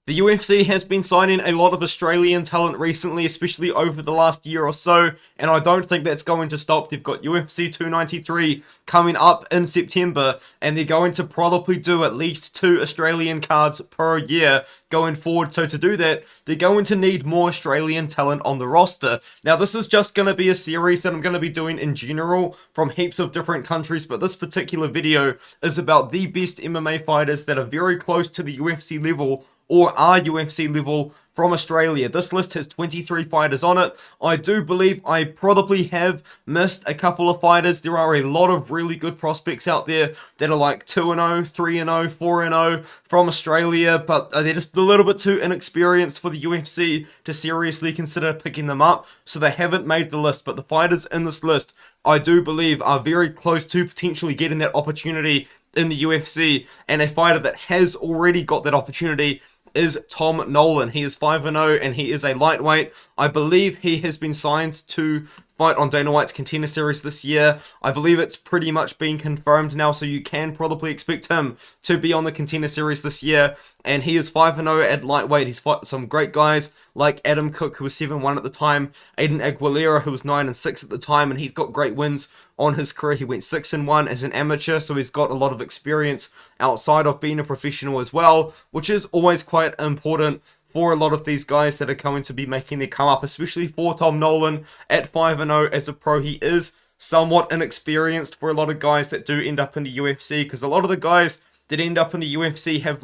The UFC has been signing a lot of Australian talent recently, especially over the last year or so, and I don't think that's going to stop. They've got UFC 293 coming up in September, and they're going to probably do at least 2 Australian cards per year going forward. So to do that, they're going to need more Australian talent on the roster. Now, this is just going to be a series that I'm going to be doing in general from heaps of different countries, but this particular video is about the best MMA fighters that are very close to the UFC level or are UFC level from Australia. This list has 23 fighters on it. I do believe I probably have missed a couple of fighters. There are a lot of really good prospects out there that are like 2-0, 3-0, 4-0 from Australia, but they're just a little bit too inexperienced for the UFC to seriously consider picking them up, so they haven't made the list. But the fighters in this list, I do believe, are very close to potentially getting that opportunity in the UFC, and a fighter that has already got that opportunity is Tom Nolan. He is 5-0 and he is a lightweight. I believe he has been signed to fight on Dana White's Contender Series this year. I believe it's pretty much been confirmed now, so you can probably expect him to be on the Contender Series this year. And he is 5-0 at lightweight. He's fought some great guys like Adam Cook, who was 7-1 at the time, Aiden Aguilera, who was 9-6 at the time, and he's got great wins on his career. He went 6-1 as an amateur, so he's got a lot of experience outside of being a professional as well, which is always quite important for a lot of these guys that are going to be making their come up, especially for Tom Nolan at 5-0 as a pro. He is somewhat inexperienced for a lot of guys that do end up in the UFC, because a lot of the guys that end up in the UFC have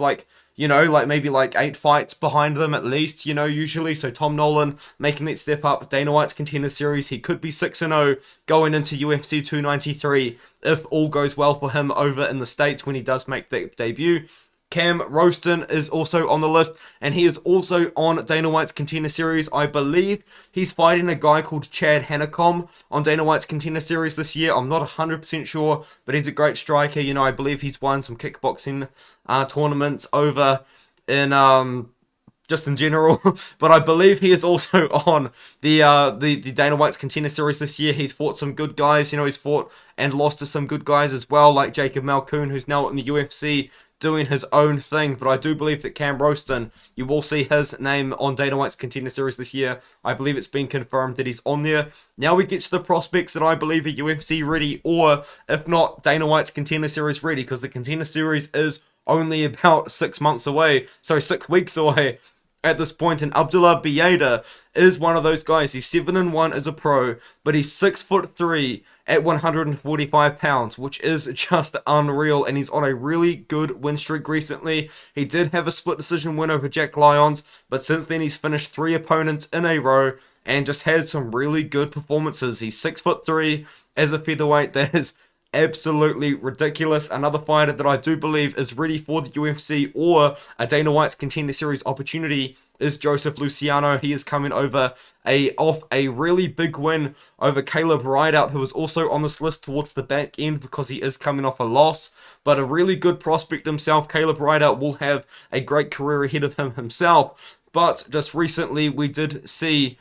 maybe 8 fights behind them at least, usually. So Tom Nolan making that step up, Dana White's Contender Series, he could be 6-0 going into UFC 293 if all goes well for him over in the States when he does make that debut. Cam Roston is also on the list, and he is also on Dana White's Contender Series. I believe he's fighting a guy called Chad Hannacom on Dana White's Contender Series this year. I'm not 100% sure, but he's a great striker. I believe he's won some kickboxing tournaments over in just in general, but I believe he is also on the Dana White's Contender Series this year. He's fought some good guys. He's fought and lost to some good guys as well, like Jacob Malkoon, who's now in the UFC doing his own thing. But I do believe that Cam Roston, you will see his name on Dana White's Contender Series this year. I believe it's been confirmed that he's on there. Now we get to the prospects that I believe are UFC ready, or if not, Dana White's Contender Series ready, because the Contender Series is only about 6 months away, so 6 weeks away at this point. And Abdullah Bieda is one of those guys. He's 7-1 as a pro, but he's 6'3" at 145 pounds, which is just unreal, and he's on a really good win streak recently. He did have a split decision win over Jack Lyons, but since then he's finished 3 opponents in a row and just had some really good performances. He's 6'3" as a featherweight. That is absolutely ridiculous. Another fighter that I do believe is ready for the UFC or a Dana White's Contender Series opportunity is Joseph Luciano. He is coming over off a really big win over Caleb Rideout, who was also on this list towards the back end because he is coming off a loss, but a really good prospect himself. Caleb Rideout will have a great career ahead of him himself, but just recently we did see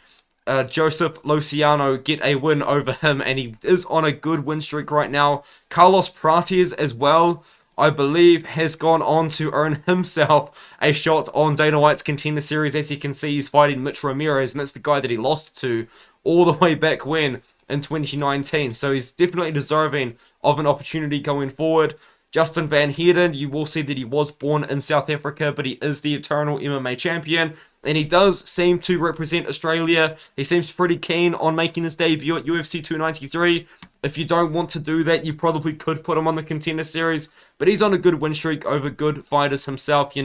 Joseph Luciano get a win over him, and he is on a good win streak right now. Carlos Prates as well, I believe, has gone on to earn himself a shot on Dana White's Contender Series. As you can see, he's fighting Mitch Ramirez, and that's the guy that he lost to all the way back when in 2019. So he's definitely deserving of an opportunity going forward. Justin Van Heerden, you will see that he was born in South Africa, but he is the eternal MMA champion, and he does seem to represent Australia. He seems pretty keen on making his debut at UFC 293. If you don't want to do that, you probably could put him on the Contender Series, but he's on a good win streak over good fighters himself. He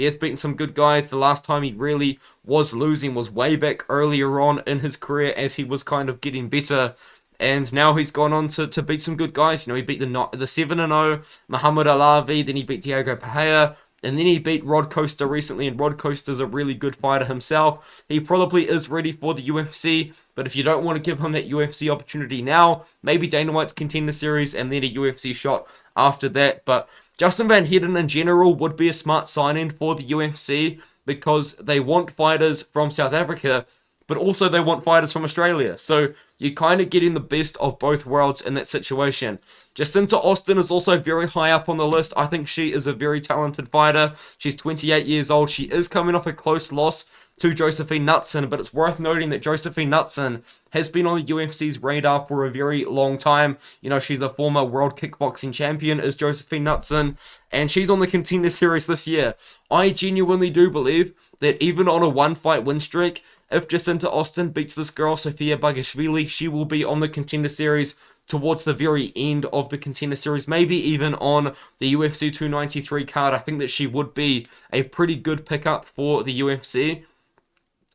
has beaten some good guys. The last time he really was losing was way back earlier on in his career as he was kind of getting better. And now he's gone on to beat some good guys. He beat the 7-0 Muhammad Alavi, then he beat Diego Pereira, and then he beat Rod Coaster recently, and Rod Coaster's a really good fighter himself. He probably is ready for the UFC, but if you don't want to give him that UFC opportunity now, maybe Dana White's Contender Series and then a UFC shot after that. But Justin Van Heerden in general would be a smart sign-in for the UFC because they want fighters from South Africa, but also they want fighters from Australia. So you're kind of getting the best of both worlds in that situation. Jacinta Austin is also very high up on the list. I think she is a very talented fighter. She's 28 years old. She is coming off a close loss to Josephine Knutson, but it's worth noting that Josephine Knutson has been on the UFC's radar for a very long time. You know, she's a former world kickboxing champion, is Josephine Knutson, and she's on the Contender Series this year. I genuinely do believe that even on a one-fight win streak, if Jacinta Austin beats this girl, Sofia Bagashvili, she will be on the Contender Series towards the very end of the Contender Series, maybe even on the UFC 293 card. I think that she would be a pretty good pickup for the UFC.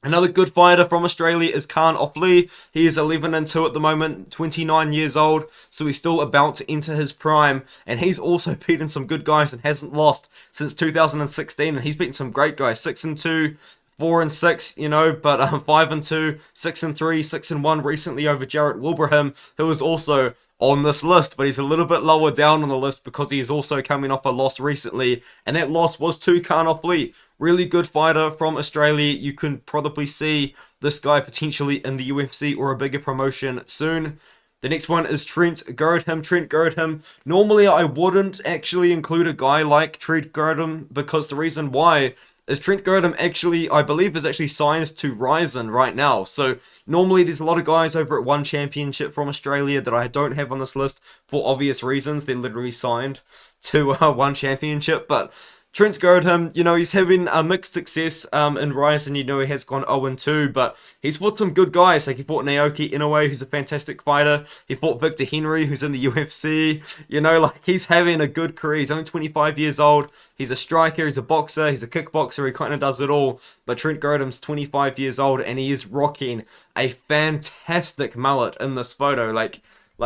Another good fighter from Australia is Khan Offley. He is 11-2 at the moment, 29 years old, so he's still about to enter his prime, and he's also beaten some good guys and hasn't lost since 2016, and he's beaten some great guys, 6-2, 4-6, you know, but 5-2, 6-3, 6-1 recently over Jarrett Wilbraham, who is also on this list, but he's a little bit lower down on the list because he is also coming off a loss recently, and that loss was to Khan Offley. Really good fighter from Australia. You can probably see this guy potentially in the UFC or a bigger promotion soon. The next one is Trent Girdham. Trent Girdham. Normally, I wouldn't actually include a guy like Trent Girdham because the reason why is Trent Girdham actually, I believe, is actually signed to Ryzen right now. So normally there's a lot of guys over at One Championship from Australia that I don't have on this list for obvious reasons. They're literally signed to One Championship, but Trent Girdham, you know, he's having a mixed success in Ryzen. You know, he has gone 0-2, but he's fought some good guys. Like, he fought Naoki Inoue, who's a fantastic fighter. He fought Victor Henry, who's in the UFC. You know, like, he's having a good career. He's only 25 years old. He's a striker, he's a boxer, he's a kickboxer. He kind of does it all. But Trent Girdham's 25 years old, and he is rocking a fantastic mullet in this photo. Like,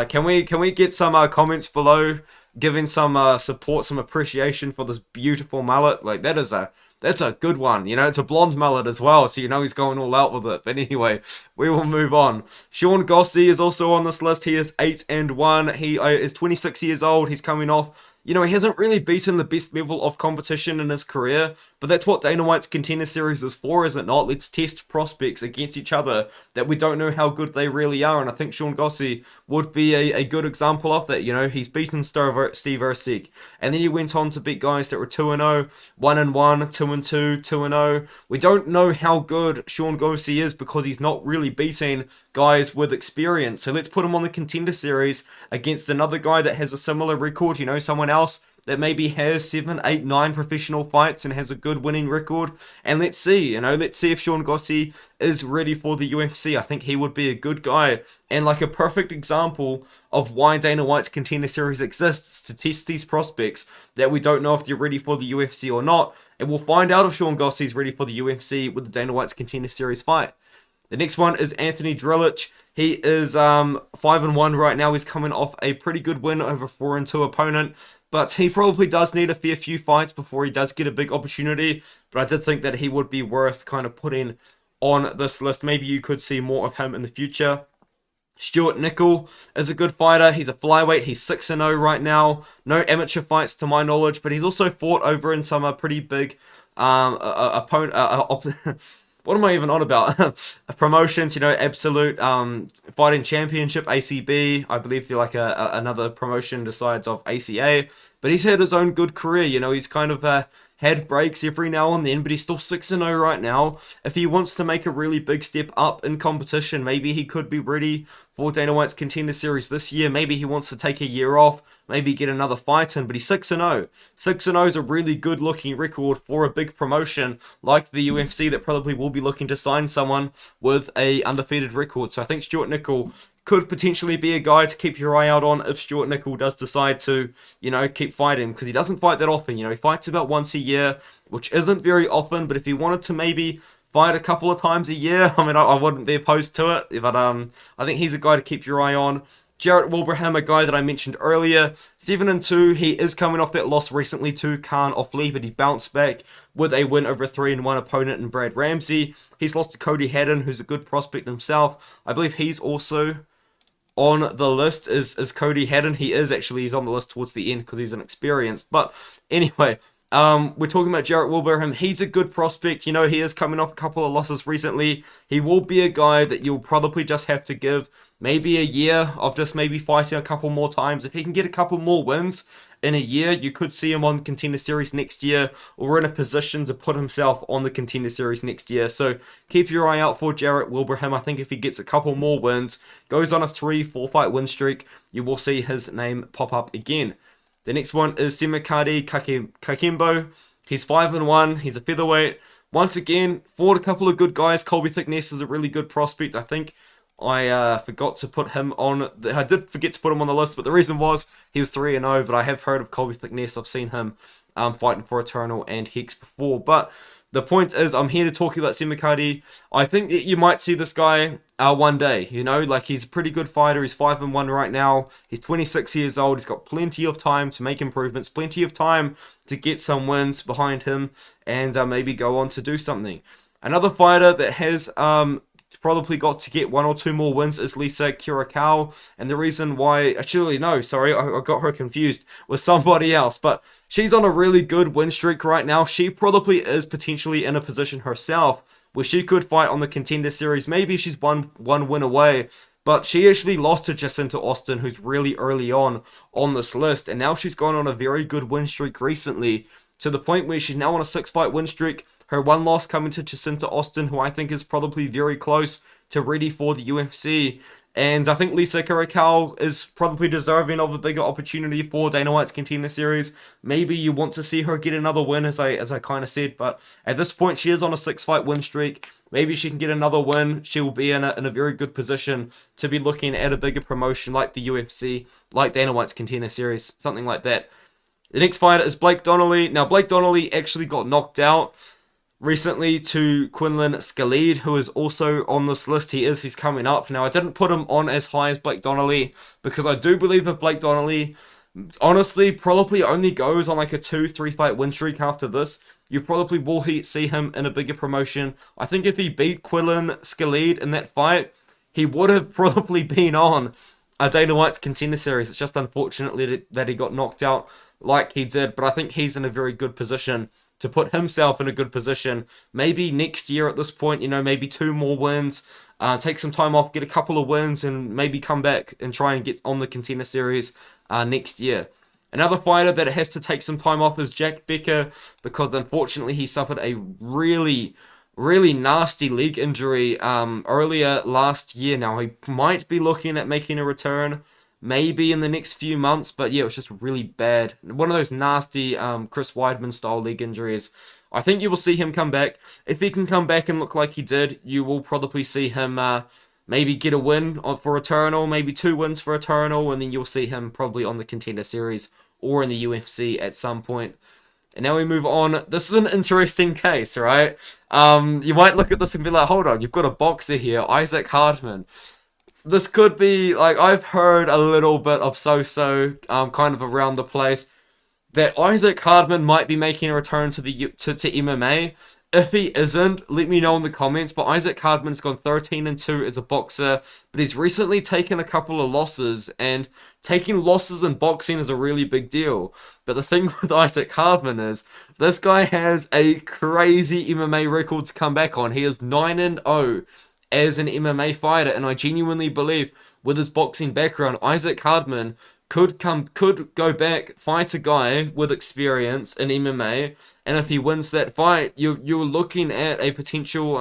can we get some comments below giving some support, some appreciation for this beautiful mullet? Like, that's a good one. You know, it's a blonde mullet as well, so you know he's going all out with it. But anyway, we will move on. Sean Gossie is also on this list. He is 8-1. He is 26 years old. He's coming off, you know, he hasn't really beaten the best level of competition in his career, but that's what Dana White's Contender Series is for, is it not? Let's test prospects against each other that we don't know how good they really are, and I think Sean Gossie would be a good example of that. You know, he's beaten Steve Erceg, and then he went on to beat guys that were 2-0, 1-1, 2-2, 2-0. We don't know how good Sean Gossie is because he's not really beating guys with experience, so let's put him on the Contender Series against another guy that has a similar record, you know, someone else that maybe has 7, 8, 9 professional fights and has a good winning record. And let's see, you know, let's see if Sean Gossie is ready for the UFC. I think he would be a good guy and like a perfect example of why Dana White's Contender Series exists, to test these prospects that we don't know if they're ready for the UFC or not. And we'll find out if Sean Gossie is ready for the UFC with the Dana White's Contender Series fight. The next one is Anthony Drellich. He is 5-1 right now. He's coming off a pretty good win over 4-2 opponent, but he probably does need a fair few fights before he does get a big opportunity. But I did think that he would be worth kind of putting on this list. Maybe you could see more of him in the future. Stuart Nickel is a good fighter. He's a flyweight. He's 6-0 right now. No amateur fights to my knowledge, but he's also fought over in some pretty big opponent. What am I even on about? Promotions, you know, Absolute Fighting Championship, ACB. I believe they're like another promotion besides of ACA. But he's had his own good career, you know. He's kind of had breaks every now and then, but he's still 6-0 right now. If he wants to make a really big step up in competition, maybe he could be ready for Dana White's Contender Series this year. Maybe he wants to take a year off, maybe get another fight in, but he's 6-0. 6-0 is a really good looking record for a big promotion like the UFC that probably will be looking to sign someone with a undefeated record. So I think Stuart Nickel could potentially be a guy to keep your eye out on if Stuart Nickel does decide to, you know, keep fighting, because he doesn't fight that often. You know, he fights about once a year, which isn't very often, but if he wanted to maybe fight a couple of times a year, I mean, I wouldn't be opposed to it, but I think he's a guy to keep your eye on. Jarrett Wilbraham, a guy that I mentioned earlier, 7-2. He is coming off that loss recently to Khan Offley, but he bounced back with a win over a 3-1 opponent in Brad Ramsey. He's lost to Cody Hadden, who's a good prospect himself. I believe he's also on the list is Cody Hadden. He is actually, he's on the list towards the end because he's inexperienced. But anyway, We're talking about Jarrett Wilbraham. He's a good prospect. You know, he is coming off a couple of losses recently. He will be a guy that you'll probably just have to give maybe a year of just maybe fighting a couple more times. If he can get a couple more wins in a year, you could see him on Contender Series next year, or in a position to put himself on the Contender Series next year. So keep your eye out for Jarrett Wilbraham. I think if he gets a couple more wins, goes on a 3-4 fight win streak, you will see his name pop up again. The next one is Sima Cardi Kakimbo. He's 5-1. He's a featherweight. Once again, fought a couple of good guys. Colby Thickness is a really good prospect. I think I forgot to put him on. I did forget to put him on the list, but the reason was he was 3-0. But I have heard of Colby Thickness. I've seen him fighting for Eternal and Hex before. But the point is, I'm here to talk about Sima Cardi. I think that you might see this guy one day. You know, like, he's a pretty good fighter. He's 5-1 right now. He's 26 years old. He's got plenty of time to make improvements, plenty of time to get some wins behind him, and maybe go on to do something. Another fighter that has probably got to get 1 or 2 more wins is Lisa Curacao, and the reason why, actually no, sorry, I got her confused with somebody else, but she's on a really good win streak right now. She probably is potentially in a position herself where she could fight on the Contender Series. Maybe she's one win away, but she actually lost to Jacinta Austin, who's really early on this list, and now she's gone on a very good win streak recently, to the point where she's now on a 6-fight win streak. Her one loss coming to Jacinta Austin, who I think is probably very close to ready for the UFC. And I think Lisa Curacao is probably deserving of a bigger opportunity for Dana White's Contender Series. Maybe you want to see her get another win, as I kind of said. But at this point, she is on a 6-fight win streak. Maybe she can get another win. She will be in a very good position to be looking at a bigger promotion like the UFC, like Dana White's Contender Series, something like that. The next fighter is Blake Donnelly. Now, Blake Donnelly actually got knocked out recently to Quillan Salik, who is also on this list. He's coming up. Now, I didn't put him on as high as Blake Donnelly because I do believe that Blake Donnelly, honestly, probably only goes on like a 2-3 fight win streak after this. You probably will see him in a bigger promotion. I think if he beat Quillan Salik in that fight, he would have probably been on Dana White's Contender Series. It's just unfortunately that he got knocked out like he did, but I think he's in a very good position to put himself in a good position. Maybe next year at this point, you know, maybe 2 more wins, take some time off, get a couple of wins, and maybe come back and try and get on the Contender Series next year. Another fighter that has to take some time off is Jack Becker, because unfortunately he suffered a really nasty leg injury earlier last year. Now, he might be looking at making a return maybe in the next few months, but yeah, it was just really bad. One of those nasty Chris Weidman style leg injuries. I think you will see him come back. If he can come back and look like he did, you will probably see him maybe get a win for Eternal, maybe 2 wins for Eternal, and then you'll see him probably on the Contender Series or in the UFC at some point. And now we move on. This is an interesting case, right? You might look at this and be like, hold on, you've got a boxer here, Isaac Hardman. This could be, like, I've heard a little bit of kind of around the place, that Isaac Hardman might be making a return to MMA. If he isn't, let me know in the comments. But Isaac Hardman's gone 13-2 as a boxer, but he's recently taken a couple of losses, and taking losses in boxing is a really big deal. But the thing with Isaac Hardman is, this guy has a crazy MMA record to come back on. He is 9-0 as an MMA fighter, and I genuinely believe with his boxing background, Isaac Hardman could go back, fight a guy with experience in MMA, and if he wins that fight, you're looking at a potential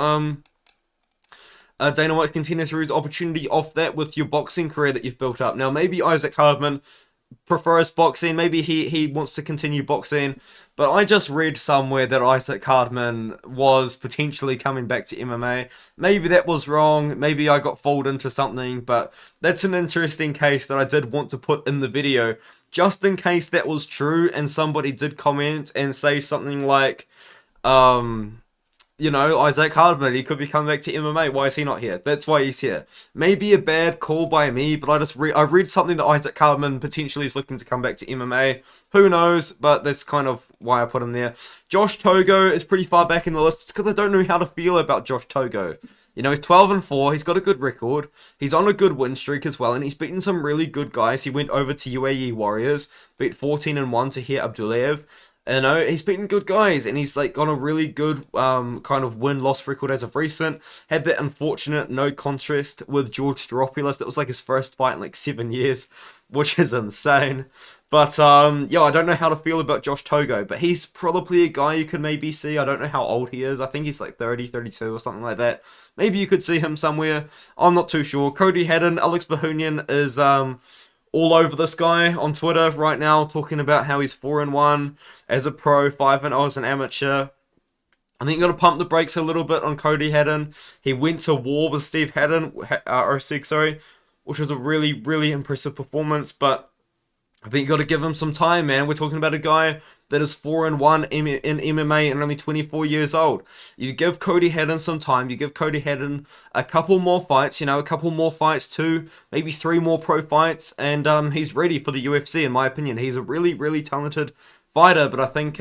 Dana White's Contender Series opportunity off that with your boxing career that you've built up. Now, maybe Isaac Hardman prefers boxing, maybe he wants to continue boxing, but I just read somewhere that Isaac Hardman was potentially coming back to MMA. Maybe that was wrong, maybe I got fooled into something, but that's an interesting case that I did want to put in the video, just in case that was true and somebody did comment and say something like, you know, Isaac Hardman, he could be coming back to MMA. Why is he not here? That's why he's here. Maybe a bad call by me, but I read something that Isaac Hardman potentially is looking to come back to MMA. Who knows? But that's kind of why I put him there. Josh Togo is pretty far back in the list. It's because I don't know how to feel about Josh Togo. You know, he's 12-4. He's got a good record. He's on a good win streak as well, and he's beaten some really good guys. He went over to UAE Warriors, beat 14-1 Tahir Abdullayev. You know, he's beaten good guys, and he's like got a really good kind of win-loss record as of recent. Had that unfortunate no contest with George Staropoulos. That was like his first fight in like 7 years, which is insane. But yeah, I don't know how to feel about Josh Togo, but he's probably a guy you could maybe see. I don't know how old he is. I think he's like 30, 32 or something like that. Maybe you could see him somewhere. I'm not too sure. Cody Hadden, Alex Bahunian is all over this guy on Twitter right now, talking about how he's 4-1 as a pro, 5-0 as an amateur. I think you got to pump the brakes a little bit on Cody Hadden. He went to war with Steve Hadden, which was a really, really impressive performance, but I think you got to give him some time, man. We're talking about a guy that is 4-1 in MMA and only 24 years old. You give Cody Hadden some time. You give Cody Hadden a couple more fights, a couple more fights, 2, maybe 3 more pro fights, and he's ready for the UFC, in my opinion. He's a really, really talented fighter, but I think,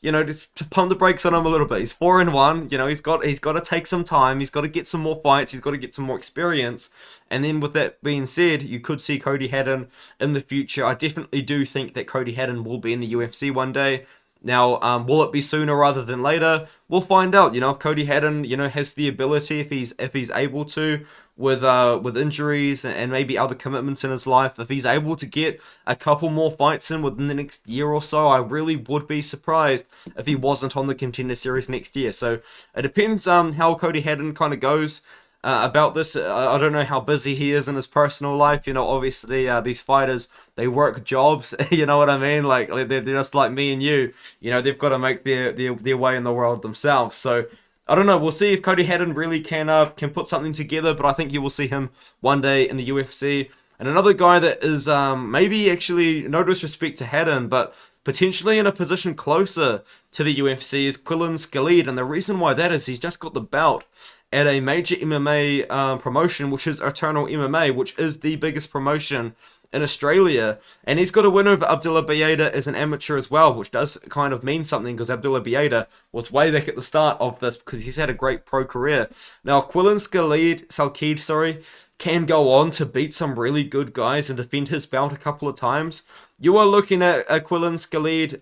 just to pump the brakes on him a little bit. He's 4-1, he's got to take some time. He's got to get some more fights. He's got to get some more experience. And then with that being said, you could see Cody Hadden in the future. I definitely do think that Cody Hadden will be in the UFC one day. Now, will it be sooner rather than later? We'll find out. If Cody Hadden, has the ability, if he's able to, with injuries and maybe other commitments in his life, if he's able to get a couple more fights in within the next year or so, I really would be surprised if he wasn't on the Contender Series next year. So it depends how Cody Hadden kind of goes about this. I don't know how busy he is in his personal life. Obviously these fighters, they work jobs. You know what I mean? Like they're just like me and you. They've got to make their way in the world themselves. So I don't know. We'll see if Cody Hadden really can put something together. But I think you will see him one day in the UFC. And another guy that is maybe actually, no disrespect to Hadden, but potentially in a position closer to the UFC is Quillan Salik. And the reason why that is, he's just got the belt at a major MMA promotion, which is Eternal MMA, which is the biggest promotion in Australia. And he's got a win over Abdullah Bieda as an amateur as well, which does kind of mean something because Abdullah Bieda was way back at the start of this because he's had a great pro career. Now, Quillan Salik, can go on to beat some really good guys and defend his belt a couple of times. You are looking at Quillan Salik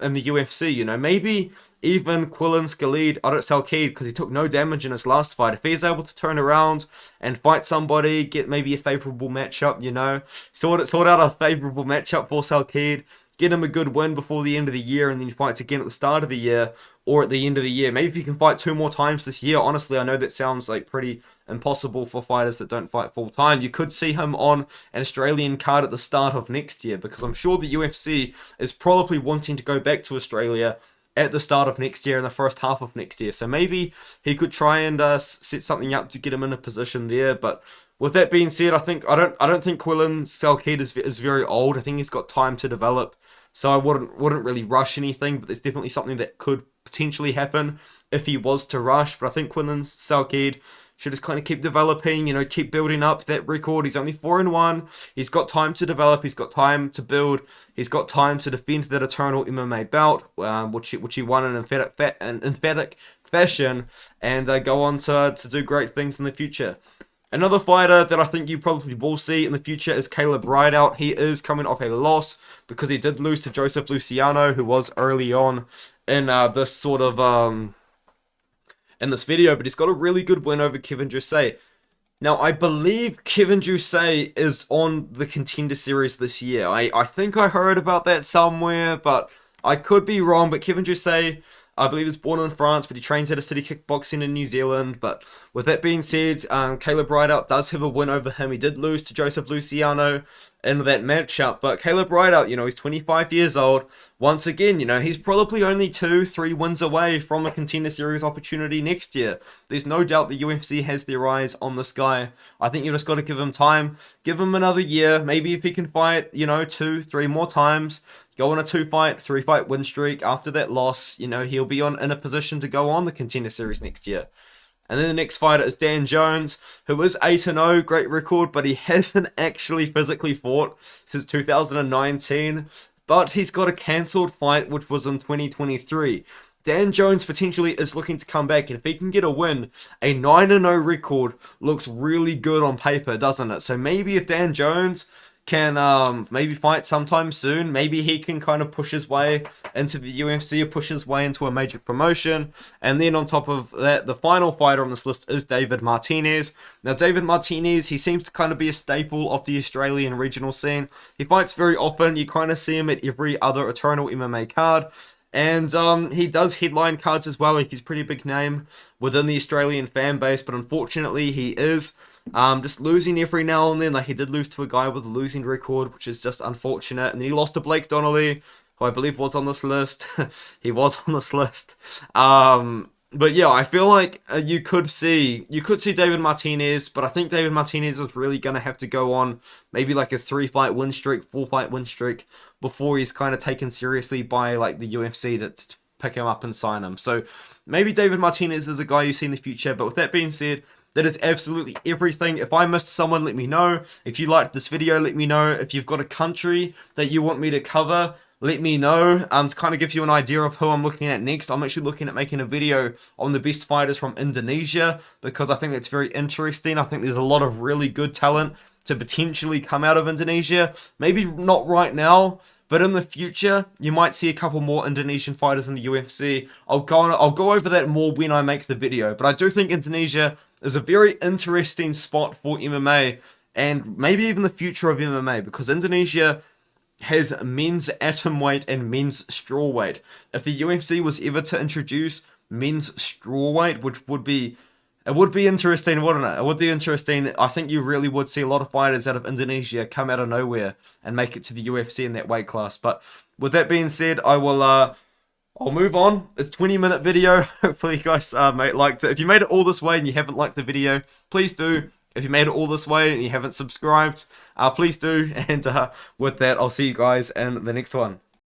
in the UFC, maybe even Quillan Salik, because he took no damage in his last fight. If he's able to turn around and fight somebody, get maybe a favorable matchup, sort out a favorable matchup for Salik, get him a good win before the end of the year, and then he fights again at the start of the year or at the end of the year. Maybe if he can fight 2 more times this year. Honestly, I know that sounds like pretty impossible for fighters that don't fight full time. You could see him on an Australian card at the start of next year, because I'm sure the UFC is probably wanting to go back to Australia at the start of next year, in the first half of next year. So maybe he could try and set something up to get him in a position there. But with that being said, I don't think Quillan Salik is very old. I think he's got time to develop. So I wouldn't really rush anything, but there's definitely something that could potentially happen if he was to rush. But I think Quillan Salik should just kind of keep developing, keep building up that record. He's only 4-1. He's got time to develop. He's got time to build. He's got time to defend that Eternal MMA belt, which he won in emphatic fashion, and go on to do great things in the future. Another fighter that I think you probably will see in the future is Caleb Rideout. He is coming off a loss because he did lose to Joseph Luciano, who was early on in this sort of in this video, but he's got a really good win over Kevin Jousset. Now, I believe Kevin Jousset is on the Contender Series this year. I think I heard about that somewhere, but I could be wrong. But Kevin Jousset, I believe, is born in France, but he trains at a City Kickboxing in New Zealand. But with that being said, Caleb Rideout does have a win over him. He did lose to Joseph Luciano in that matchup, but Caleb Rideout, he's 25 years old. Once again, he's probably only 2-3 wins away from a Contender Series opportunity next year. There's no doubt the UFC has their eyes on this guy. I think you just got to give him time, give him another year. Maybe if he can fight, 2-3 more times, go on a 3-fight win streak after that loss, he'll be in a position to go on the Contender Series next year. And then the next fighter is Dan Jones, who is 8-0, great record, but he hasn't actually physically fought since 2019. But he's got a cancelled fight, which was in 2023. Dan Jones potentially is looking to come back, and if he can get a win, a 9-0 record looks really good on paper, doesn't it? So maybe if Dan Jones can maybe fight sometime soon. Maybe he can kind of push his way into the UFC or push his way into a major promotion. And then on top of that, the final fighter on this list is David Martinez. Now, David Martinez, he seems to kind of be a staple of the Australian regional scene. He fights very often. You kind of see him at every other Eternal MMA card. And he does headline cards as well. Like, he's a pretty big name within the Australian fan base, but unfortunately he is just losing every now and then. Like, he did lose to a guy with a losing record, which is just unfortunate. And then he lost to Blake Donnelly, who I believe was on this list. He was on this list. But yeah, I feel like you could see David Martinez, but I think David Martinez is really going to have to go on maybe like a 3-fight win streak, 4-fight win streak before he's kind of taken seriously by like the UFC to pick him up and sign him. So maybe David Martinez is a guy you see in the future. But with that being said, that is absolutely everything. If I missed someone, let me know. If you liked this video, let me know. If you've got a country that you want me to cover, let me know. To kind of give you an idea of who I'm looking at next. I'm actually looking at making a video on the best fighters from Indonesia, because I think that's very interesting. I think there's a lot of really good talent to potentially come out of Indonesia. Maybe not right now, but in the future, you might see a couple more Indonesian fighters in the UFC. I'll go over that more when I make the video. But I do think Indonesia is a very interesting spot for MMA, and maybe even the future of MMA, because Indonesia has men's atomweight and men's strawweight. If the UFC was ever to introduce men's strawweight, which would be, it would be interesting, wouldn't it? It would be interesting. I think you really would see a lot of fighters out of Indonesia come out of nowhere and make it to the UFC in that weight class. But with that being said, I'll move on. It's a 20-minute video. Hopefully you guys liked it. If you made it all this way and you haven't liked the video, please do. If you made it all this way and you haven't subscribed, please do. And with that, I'll see you guys in the next one.